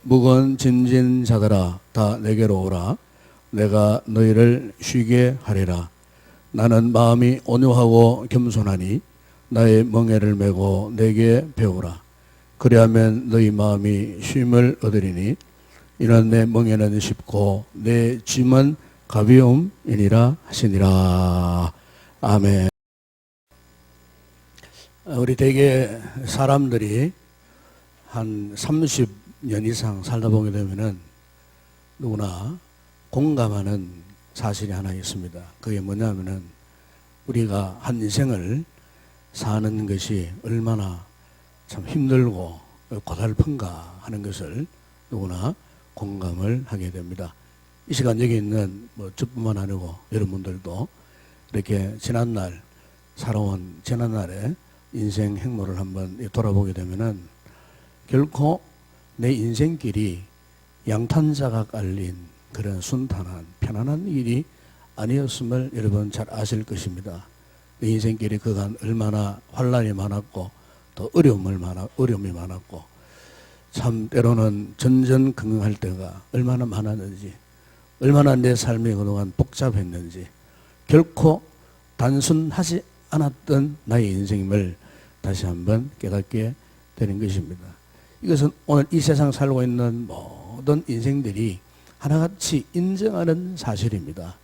무거운 짐진 자들아 다 내게로 오라. 내가 너희를 쉬게 하리라. 나는 마음이 온유하고 겸손하니 나의 멍에를 메고 내게 배우라. 그리하면 너희 마음이 쉼을 얻으리니 이는 내 멍에는 쉽고 내 짐은 가벼움이니라 하시니라. 아멘. 우리 대개 사람들이 한 30년 이상 살다 보게 되면은 누구나 공감하는 사실이 하나 있습니다. 그게 뭐냐면은 우리가 한 인생을 사는 것이 얼마나 참 힘들고 고달픈가 하는 것을 누구나 공감을 하게 됩니다. 이 시간 여기 있는 저뿐만 아니고 여러분들도 이렇게 지난날 살아온 지난날의 인생 행로를 한번 돌아보게 되면은 결코 내 인생길이 양탄자가 깔린 그런 순탄한 편안한 일이 아니었음을 여러분 잘 아실 것입니다. 내 인생길이 그간 얼마나 환란이 많았고 또 어려움이 많았고 참 때로는 전전긍긍할 때가 얼마나 많았는지, 얼마나 내 삶이 그동안 복잡했는지 결코 단순하지 않았던 나의 인생임을 다시 한번 깨닫게 되는 것입니다. 이것은 오늘 이 세상 살고 있는 모든 인생들이 하나같이 인정하는 사실입니다.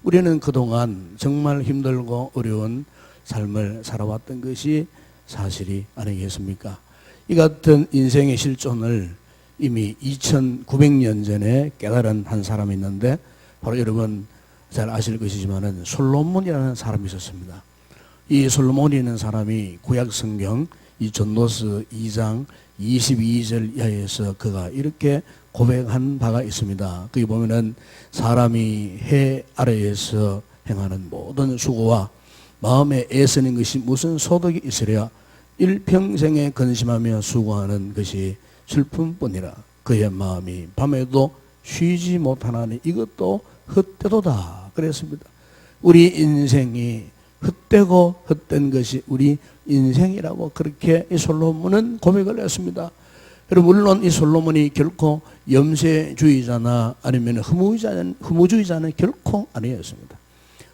우리는 그동안 정말 힘들고 어려운 삶을 살아왔던 것이 사실이 아니겠습니까? 이 같은 인생의 실존을 이미 2900년 전에 깨달은 한 사람이 있는데 바로 여러분 잘 아실 것이지만은 솔로몬이라는 사람이 있었습니다. 이 솔로몬이라는 사람이 구약 성경 이 전도서 2장 22절 이하에서 그가 이렇게 고백한 바가 있습니다. 거기 보면은 사람이 해 아래에서 행하는 모든 수고와 마음에 애쓰는 것이 무슨 소득이 있으랴 일평생에 근심하며 수고하는 것이 슬픔뿐이라. 그의 마음이 밤에도 쉬지 못하나니 이것도 헛되도다 그랬습니다. 우리 인생이 헛되고 헛된 것이 우리 인생이라고 그렇게 이 솔로몬은 고백을 했습니다. 여러분 물론 이 솔로몬이 결코 염세주의자나 아니면 허무주의자는 결코 아니었습니다.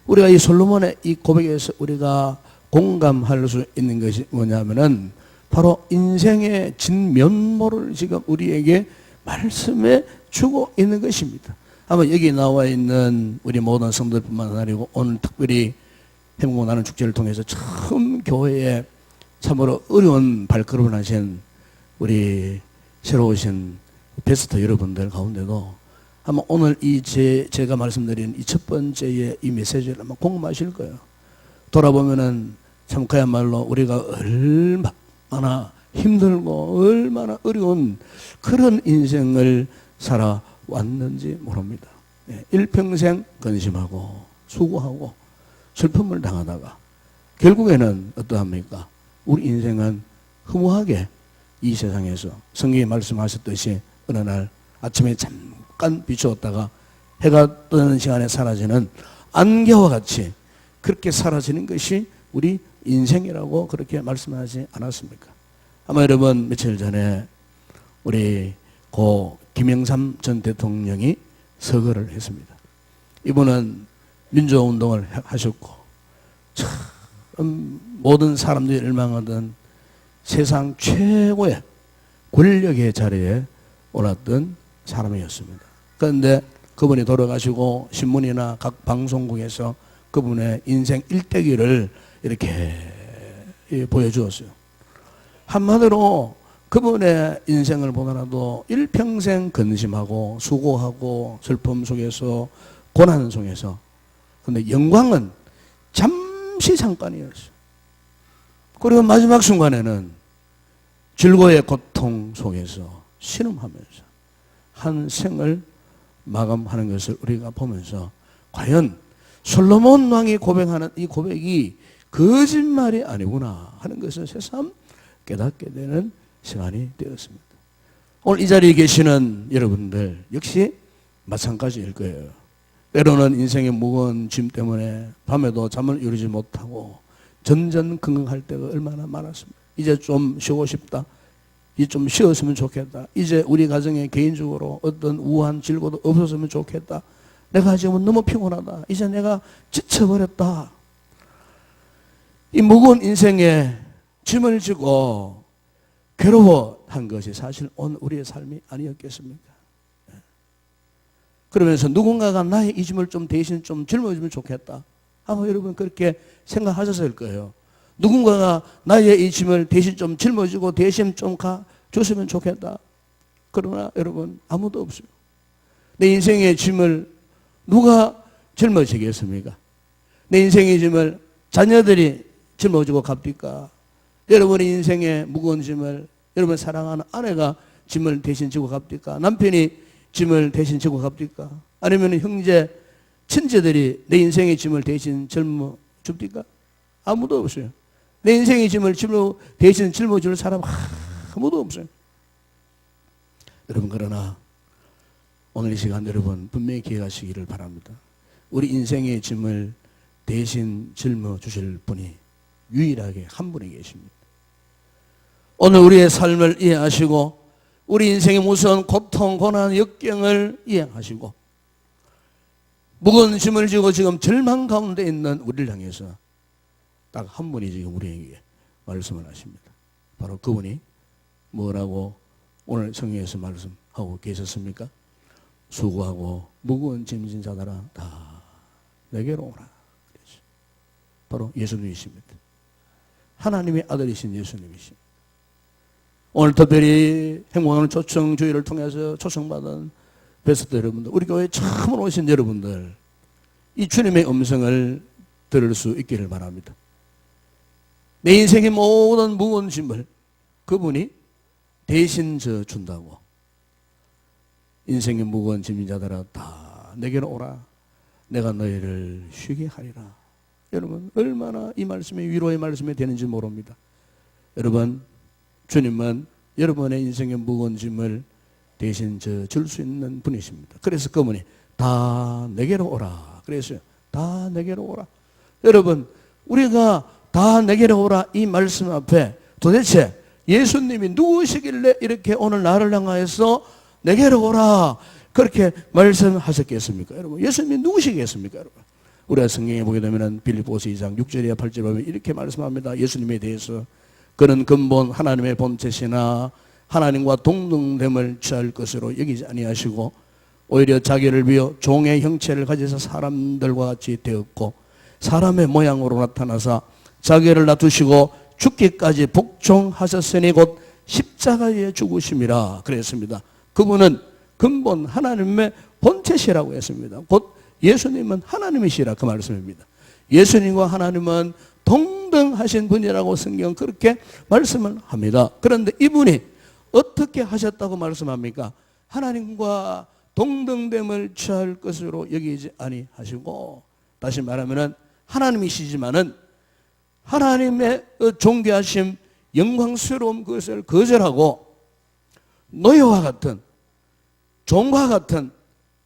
우리가 이 솔로몬의 이 고백에서 우리가 공감할 수 있는 것이 뭐냐면은 바로 인생의 진면모를 지금 우리에게 말씀해 주고 있는 것입니다. 아마 여기 나와 있는 우리 모든 성도들뿐만 아니고 오늘 특별히 행복 나눔 축제를 통해서 처음 교회에 참으로 어려운 발걸음을 하신 우리 새로 오신 베스트 여러분들 가운데도 아마 오늘 제가 말씀드린 이 첫 번째의 이 메시지를 아마 공감하실 거예요. 돌아보면은 참 그야말로 우리가 얼마나 힘들고 얼마나 어려운 그런 인생을 살아왔는지 모릅니다. 일평생 근심하고 수고하고 슬픔을 당하다가 결국에는 어떠합니까? 우리 인생은 허무하게 이 세상에서 성경이 말씀하셨듯이 어느 날 아침에 잠깐 비추었다가 해가 뜨는 시간에 사라지는 안개와 같이 그렇게 사라지는 것이 우리 인생이라고 그렇게 말씀하지 않았습니까? 아마 여러분 며칠 전에 우리 고 김영삼 전 대통령이 서거를 했습니다. 이분은 민주화운동을 하셨고 참 모든 사람들이 열망하던 세상 최고의 권력의 자리에 올랐던 사람이었습니다. 그런데 그분이 돌아가시고 신문이나 각 방송국에서 그분의 인생 일대기를 이렇게 보여주었어요. 한마디로 그분의 인생을 보더라도 일평생 근심하고 수고하고 슬픔 속에서 고난 속에서 근데 영광은 잠시 잠깐이었어요. 그리고 마지막 순간에는 즐거움의 고통 속에서 신음하면서 한 생을 마감하는 것을 우리가 보면서 과연 솔로몬 왕이 고백하는 이 고백이 거짓말이 아니구나 하는 것을 새삼 깨닫게 되는 시간이 되었습니다. 오늘 이 자리에 계시는 여러분들 역시 마찬가지일 거예요. 때로는 인생의 무거운 짐 때문에 밤에도 잠을 이루지 못하고 전전긍긍할 때가 얼마나 많았습니다. 이제 좀 쉬고 싶다. 이 좀 쉬었으면 좋겠다. 이제 우리 가정에 개인적으로 어떤 우한 질고도 없었으면 좋겠다. 내가 지금 너무 피곤하다. 이제 내가 지쳐버렸다. 이 무거운 인생에 짐을 지고 괴로워한 것이 사실 오늘 우리의 삶이 아니었겠습니까? 그러면서 누군가가 나의 이 짐을 좀 대신 좀 짊어주면 좋겠다. 아마 여러분 그렇게 생각하셨을 거예요. 누군가가 나의 이 짐을 대신 좀 짊어지고 대신 좀 가줬으면 좋겠다. 그러나 여러분 아무도 없어요. 내 인생의 짐을 누가 짊어지겠습니까? 내 인생의 짐을 자녀들이 짊어지고 갑니까? 여러분의 인생의 무거운 짐을 여러분 사랑하는 아내가 짐을 대신 지고 갑니까? 남편이 짐을 대신 지고 갑니까? 아니면 형제, 친지들이 내 인생의 짐을 대신 짊어줍니까? 아무도 없어요. 내 인생의 짐을 대신 짊어줄 사람 아무도 없어요. 여러분 그러나 오늘 이 시간 여러분 분명히 기억하시기를 바랍니다. 우리 인생의 짐을 대신 짊어주실 분이 유일하게 한 분이 계십니다. 오늘 우리의 삶을 이해하시고 우리 인생의 무서운 고통, 고난, 역경을 이해하시고 무거운 짐을 지고 지금 절망 가운데 있는 우리를 향해서 딱 한 분이 지금 우리에게 말씀을 하십니다. 바로 그분이 뭐라고 오늘 성경에서 말씀하고 계셨습니까? 수고하고 무거운 짐진 자들아 다 내게로 오라. 바로 예수님이십니다. 하나님의 아들이신 예수님이십니다. 오늘 특별히 행복하는 초청주의를 통해서 초청받은 베스트 여러분들, 우리 교회에 처음 오신 여러분들, 이 주님의 음성을 들을 수 있기를 바랍니다. 내 인생의 모든 무거운 짐을 그분이 대신 져준다고. 인생의 무거운 짐인 자들아 다 내게로 오라. 내가 너희를 쉬게 하리라. 여러분 얼마나 이 말씀이 위로의 말씀이 되는지 모릅니다. 여러분 주님은 여러분의 인생의 무거운 짐을 대신 줄 수 있는 분이십니다. 그래서 그분이 다 내게로 오라. 그래서요. 다 내게로 오라. 여러분 우리가 다 내게로 오라 이 말씀 앞에 도대체 예수님이 누구시길래 이렇게 오늘 나를 향하여서 내게로 오라 그렇게 말씀하셨겠습니까? 여러분 예수님이 누구시겠습니까? 여러분 우리가 성경에 보게 되면 빌립보서 2장 6절이나 8절에 보면 이렇게 말씀합니다. 예수님에 대해서 그는 근본 하나님의 본체시나 하나님과 동등됨을 취할 것으로 여기지 아니하시고 오히려 자기를 비어 종의 형체를 가져서 사람들과 같이 되었고 사람의 모양으로 나타나사 자기를 놔두시고 죽기까지 복종하셨으니 곧 십자가에 죽으심이라 그랬습니다. 그분은 근본 하나님의 본체시라고 했습니다. 곧 예수님은 하나님이시라 그 말씀입니다. 예수님과 하나님은 동등하신 분이라고 성경은 그렇게 말씀을 합니다. 그런데 이분이 어떻게 하셨다고 말씀합니까? 하나님과 동등됨을 취할 것으로 여기지 아니하시고 다시 말하면 하나님이시지만은 하나님의 존귀하심 영광스러운 것을 거절하고 노예와 같은 종과 같은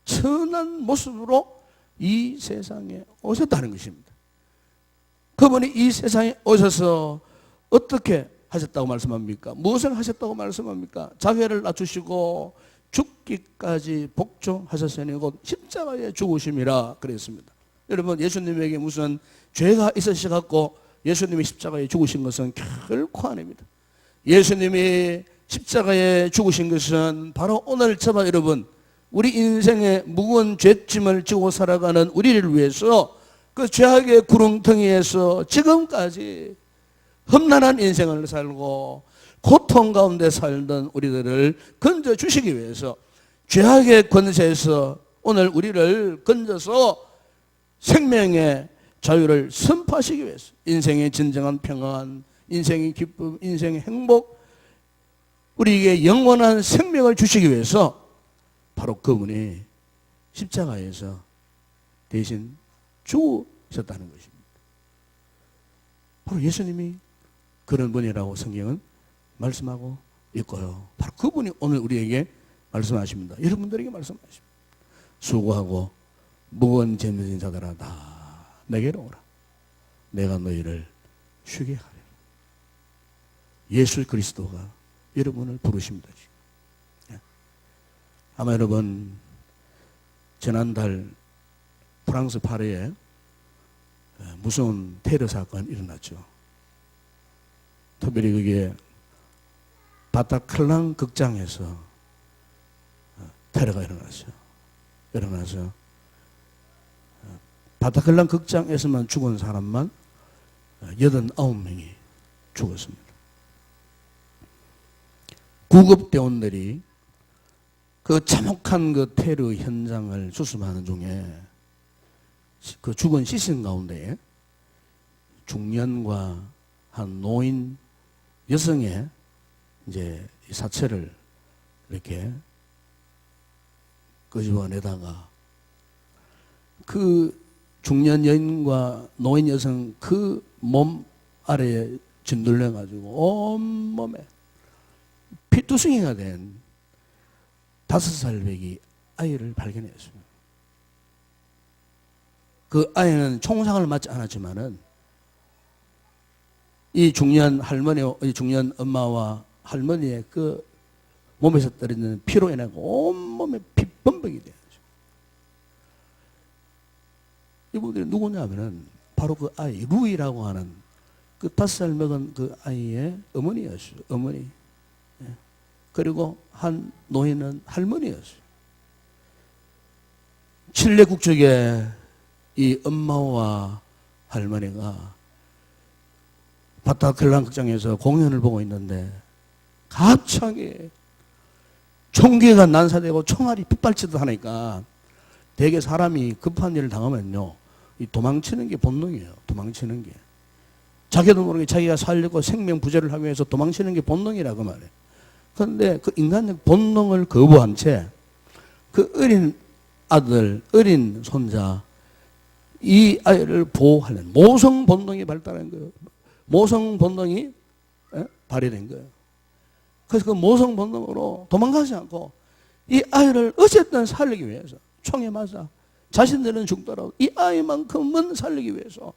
천한 모습으로 이 세상에 오셨다는 것입니다. 그분이 이 세상에 오셔서 어떻게 하셨다고 말씀합니까? 무엇을 하셨다고 말씀합니까? 자기를 낮추시고 죽기까지 복종하셨으니 곧 십자가에 죽으심이라 그랬습니다. 여러분 예수님에게 무슨 죄가 있으셔갖고 예수님이 십자가에 죽으신 것은 결코 아닙니다. 예수님이 십자가에 죽으신 것은 바로 오늘 저와 여러분 우리 인생의 무거운 죄짐을 지고 살아가는 우리를 위해서 그 죄악의 구렁텅이에서 지금까지 험난한 인생을 살고 고통 가운데 살던 우리들을 건져주시기 위해서 죄악의 권세에서 오늘 우리를 건져서 생명의 자유를 선포하시기 위해서 인생의 진정한 평안, 인생의 기쁨, 인생의 행복, 우리에게 영원한 생명을 주시기 위해서 바로 그분이 십자가에서 대신 죽으셨다는 것입니다. 바로 예수님이 그런 분이라고 성경은 말씀하고 있고요. 바로 그분이 오늘 우리에게 말씀하십니다. 여러분들에게 말씀하십니다. 수고하고 무거운 짐 진 자들아 다 내게로 오라. 내가 너희를 쉬게 하리라. 예수 그리스도가 여러분을 부르십니다. 지금. 아마 여러분 지난달 프랑스 파리에 무서운 테러 사건이 일어났죠. 특별히 그게 바타클랑 극장에서 테러가 일어나서 바타클랑 극장에서만 죽은 사람만 89명이 죽었습니다. 구급대원들이 그 참혹한 그 테러 현장을 수습하는 중에 그 죽은 시신 가운데 중년과 한 노인 여성의 이제 사체를 이렇게 끄집어내다가 그 중년 여인과 노인 여성 그 몸 아래에 짓눌려 가지고 온몸에 피투성이가 된 5살 배기 아이를 발견했어요. 그 아이는 총상을 맞지 않았지만은 이 중년 할머니, 이 중년 엄마와 할머니의 그 몸에서 떨어지는 피로 인해 온몸에 피범벅이 돼요. 이분들이 누구냐면은 바로 그 아이, 루이라고 하는 그 5살 먹은 그 아이의 어머니였어요. 어머니. 그리고 한 노인은 할머니였어요. 칠레 국적의 이 엄마와 할머니가 바타클랑 극장에서 공연을 보고 있는데 갑자기 총기가 난사되고 총알이 빗발치듯 하니까 대개 사람이 급한 일을 당하면요, 이 도망치는 게 본능이에요. 도망치는 게. 자기도 모르게 자기가 살려고 생명 부재를 하기 위해서 도망치는 게 본능이라고 말해요. 그런데 그 인간적 본능을 거부한 채 그 어린 아들, 어린 손자, 이 아이를 보호하는 모성 본능이 발달한 거예요. 모성 본능이 발휘된 거예요. 그래서 그 모성 본능으로 도망가지 않고 이 아이를 어쨌든 살리기 위해서 총에 맞아 자신들은 죽더라도 이 아이만큼은 살리기 위해서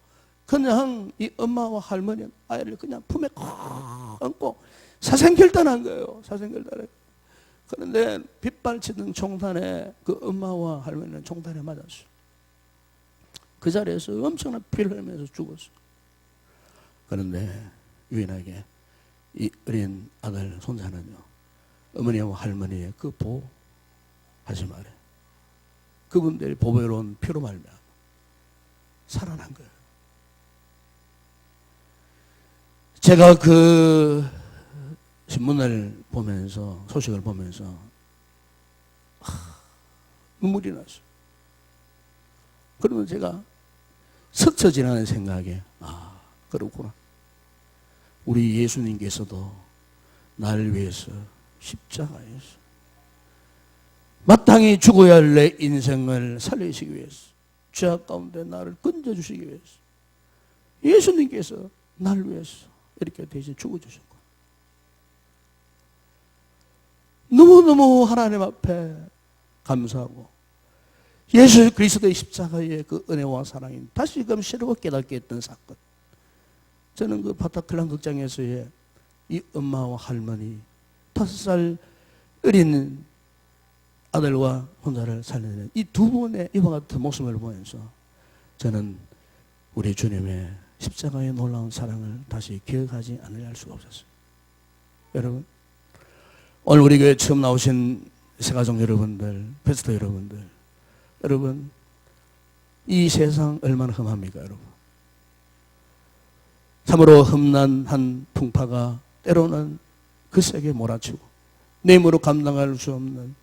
그냥 이 엄마와 할머니는 아이를 그냥 품에 콕 안고 사생결단한 거예요. 사생결단해. 그런데 빗발치던 총탄에 그 엄마와 할머니는 총탄에 맞았어요. 그 자리에서 엄청난 피를 흘리면서 죽었어요. 그런데 유일하게 이 어린 아들 손자는요, 어머니와 할머니의 그 보호하지 말아요. 그분들이 보배로운 피로 말미암아 살아난 거예요. 제가 그 신문을 보면서, 소식을 보면서 눈물이 났어요. 그러면 제가 스쳐 지나는 생각에 그렇구나. 우리 예수님께서도 나를 위해서 십자가에서 마땅히 죽어야 할 내 인생을 살리시기 위해서, 죄악 가운데 나를 건져주시기 위해서 예수님께서 나를 위해서 이렇게 대신 죽어주신 거예요. 너무너무 하나님 앞에 감사하고 예수 그리스도의 십자가의 그 은혜와 사랑이 다시금 새롭게 깨닫게 했던 사건. 저는 그 바타클랑 극장에서의 이 엄마와 할머니 5살 어린 아들과 혼자를 살리는 이 두 분의 이와 같은 모습을 보면서 저는 우리 주님의 십자가의 놀라운 사랑을 다시 기억하지 않을 수가 없었어요. 여러분, 오늘 우리 교회 처음 나오신 새가족 여러분들, 패스터 여러분들, 여러분, 이 세상 얼마나 험합니까, 여러분? 참으로 험난 한 풍파가 때로는 그 세계 몰아치고 내 힘으로 감당할 수 없는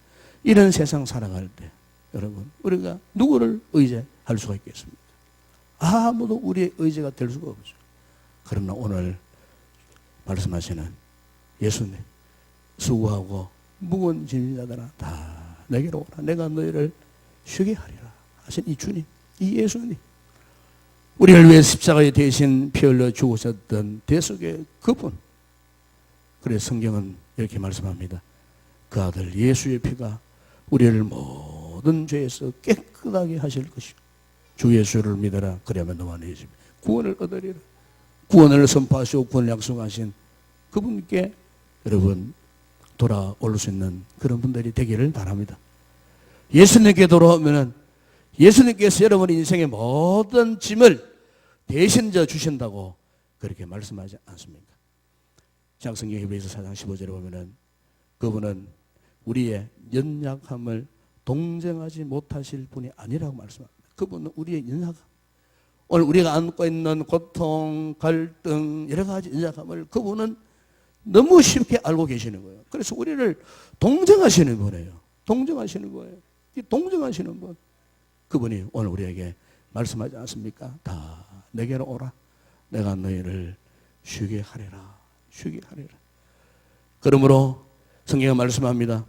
이런 세상 살아갈 때, 여러분, 우리가 누구를 의지할 수가 있겠습니까? 아무도 우리의 의지가 될 수가 없어요. 그러나 오늘 말씀하시는 예수님, 수고하고 무거운 짐진 자들아 다 내게로 오라. 내가 너희를 쉬게 하리라 하신 이 주님, 이 예수님, 우리를 위해 십자가에 대신 피 흘려 죽으셨던 대속의 그분. 그래서 성경은 이렇게 말씀합니다. 그 아들 예수의 피가 우리를 모든 죄에서 깨끗하게 하실 것이요, 주 예수를 믿어라. 그러면 너와 네 집이 구원을 얻으리라. 구원을 선포하시고 구원을 약속하신 그분께 여러분 돌아올 수 있는 그런 분들이 되기를 바랍니다. 예수님께 돌아오면은 예수님께서 여러분의 인생의 모든 짐을 대신 져 주신다고 그렇게 말씀하지 않습니까? 신약성경 히브리서 4장 15절에 보면은 그분은 우리의 연약함을 동정하지 못하실 분이 아니라고 말씀합니다. 그분은 우리의 연약함, 오늘 우리가 안고 있는 고통, 갈등, 여러 가지 연약함을 그분은 너무 쉽게 알고 계시는 거예요. 그래서 우리를 동정하시는 분이에요. 동정하시는 거예요. 이 동정하시는 분, 그분이 오늘 우리에게 말씀하지 않습니까? 다 내게로 오라. 내가 너희를 쉬게 하리라. 쉬게 하리라. 그러므로 성경은 말씀합니다.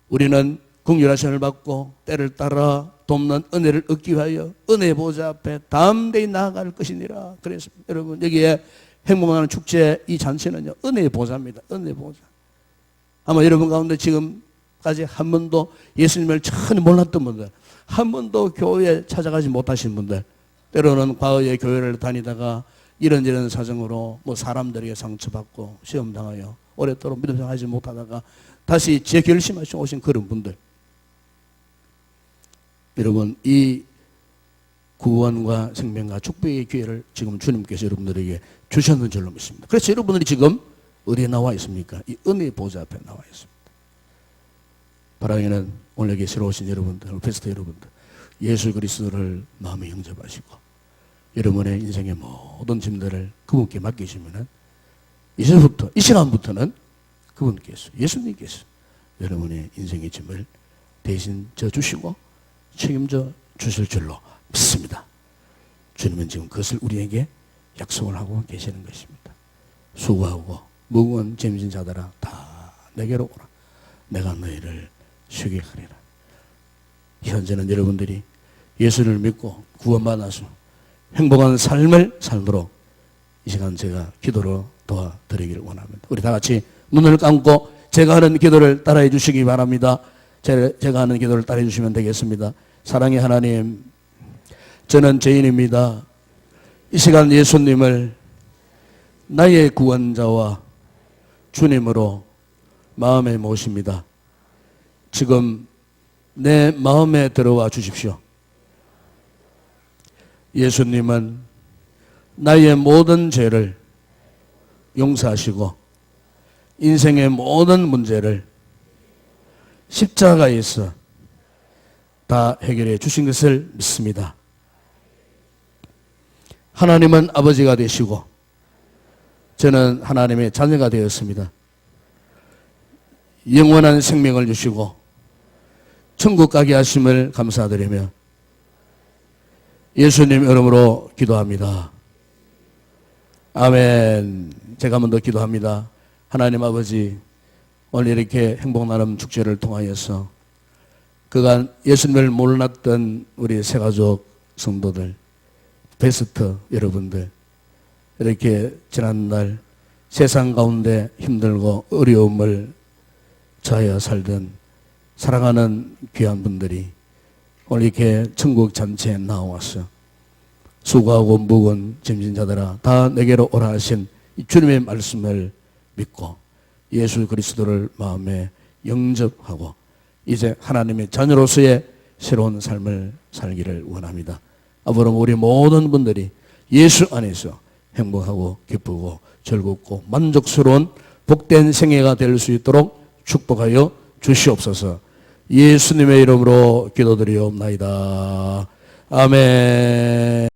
우리는 긍휼하심을 받고 때를 따라 돕는 은혜를 얻기 위하여 은혜 보좌 앞에 담대히 나아갈 것이니라. 그래서 여러분, 여기에 행복하는 축제 이 잔치는요, 은혜의 보좌입니다. 은혜의 보좌. 아마 여러분 가운데 지금까지 한 번도 예수님을 전혀 몰랐던 분들, 한 번도 교회에 찾아가지 못하신 분들, 때로는 과거에 교회를 다니다가 이런저런 사정으로 뭐 사람들에게 상처받고 시험당하여 오랫도록 믿음 생활하지 못하다가 다시 재결심하시고 오신 그런 분들, 여러분, 이 구원과 생명과 축복의 기회를 지금 주님께서 여러분들에게 주셨는 줄로 믿습니다. 그래서 여러분들이 지금 어디에 나와 있습니까? 이 은혜의 보좌 앞에 나와 있습니다. 바라기는 오늘 여기 새로 오신 여러분들, 페스트 여러분들, 예수 그리스도를 마음에 영접하시고 여러분의 인생의 모든 짐들을 그분께 맡기시면은 이제부터, 이 시간부터는 그분께서, 예수님께서 여러분의 인생의 짐을 대신 져주시고 책임져 주실 줄로 믿습니다. 주님은 지금 그것을 우리에게 약속을 하고 계시는 것입니다. 수고하고 무거운 짐진 자들아 다 내게로 오라. 내가 너희를 쉬게 하리라. 현재는 여러분들이 예수를 믿고 구원받아서 행복한 삶을 살도록 이 시간 제가 기도로 도와드리기를 원합니다. 우리 다 같이 눈을 감고 제가 하는 기도를 따라해 주시기 바랍니다. 제가 하는 기도를 따라해 주시면 되겠습니다. 사랑의 하나님, 저는 죄인입니다. 이 시간 예수님을 나의 구원자와 주님으로 마음에 모십니다. 지금 내 마음에 들어와 주십시오. 예수님은 나의 모든 죄를 용서하시고 인생의 모든 문제를 십자가에서 다 해결해 주신 것을 믿습니다. 하나님은 아버지가 되시고 저는 하나님의 자녀가 되었습니다. 영원한 생명을 주시고 천국 가게 하심을 감사드리며 예수님 이름으로 기도합니다. 아멘. 제가 먼저 기도합니다. 하나님 아버지, 오늘 이렇게 행복나눔 축제를 통하여서 그간 예수님을 몰랐던 우리 새가족 성도들, 베스트 여러분들, 이렇게 지난날 세상 가운데 힘들고 어려움을 자하여 살던 사랑하는 귀한 분들이 오늘 이렇게 천국 잔치에 나와서 수고하고 무거운 짐진 자들아 다 내게로 오라 하신 이 주님의 말씀을 믿고 예수 그리스도를 마음에 영접하고 이제 하나님의 자녀로서의 새로운 삶을 살기를 원합니다. 앞으로 우리 모든 분들이 예수 안에서 행복하고 기쁘고 즐겁고 만족스러운 복된 생애가 될 수 있도록 축복하여 주시옵소서. 예수님의 이름으로 기도드리옵나이다. 아멘.